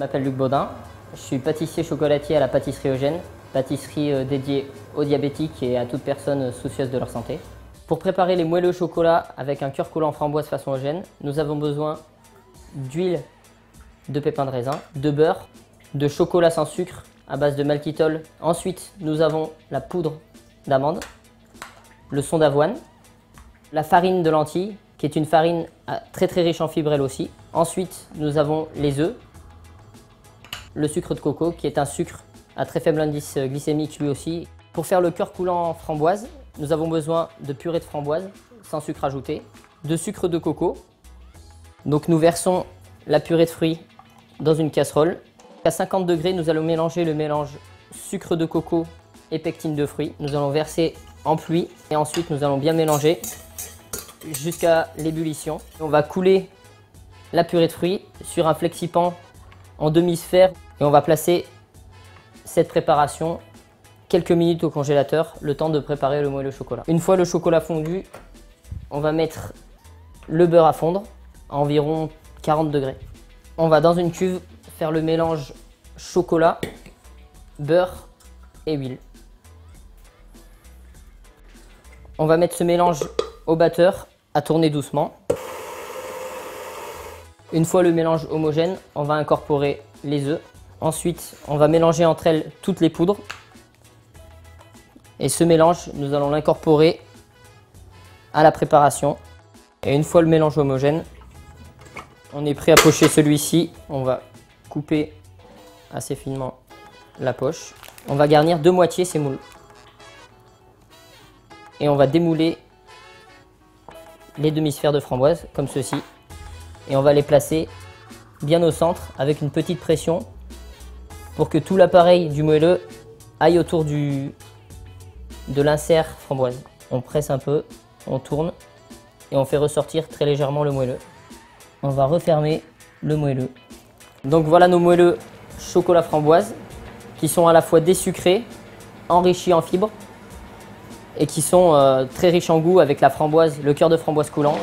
m'appelle Luc Baudin, je suis pâtissier chocolatier à la pâtisserie Eugène, pâtisserie dédiée aux diabétiques et à toute personne soucieuse de leur santé. Pour préparer les moelleux au chocolat avec un cœur coulant framboise façon Eugène, nous avons besoin d'huile, de pépins de raisin, de beurre, de chocolat sans sucre à base de maltitol. Ensuite, nous avons la poudre d'amande, le son d'avoine, la farine de lentilles, qui est une farine très riche en fibres elle aussi. Ensuite, nous avons les œufs, le sucre de coco, qui est un sucre à très faible indice glycémique lui aussi. Pour faire le cœur coulant framboise, nous avons besoin de purée de framboise, sans sucre ajouté, de sucre de coco. Donc nous versons la purée de fruits dans une casserole. À 50 degrés, nous allons mélanger le mélange sucre de coco et pectine de fruits. Nous allons verser en pluie et ensuite nous allons bien mélanger jusqu'à l'ébullition. On va couler la purée de fruits sur un flexipan en demi-sphère et on va placer cette préparation quelques minutes au congélateur, le temps de préparer le moelleux au chocolat. Une fois le chocolat fondu, on va mettre le beurre à fondre à environ 40 degrés. On va dans une cuve faire le mélange chocolat, beurre et huile. On va mettre ce mélange au batteur à tourner doucement. Une fois le mélange homogène, on va incorporer les œufs. Ensuite, on va mélanger entre elles toutes les poudres. Et ce mélange, nous allons l'incorporer à la préparation. Et une fois le mélange homogène, on est prêt à pocher celui-ci. On va couper assez finement la poche. On va garnir de moitié ces moules. Et on va démouler les demi-sphères de framboise, comme ceci. Et on va les placer bien au centre avec une petite pression pour que tout l'appareil du moelleux aille autour de l'insert framboise. On presse un peu, on tourne et on fait ressortir très légèrement le moelleux. On va refermer le moelleux. Donc voilà nos moelleux chocolat framboise qui sont à la fois désucrés, enrichis en fibres et qui sont très riches en goût avec la framboise, le cœur de framboise coulant.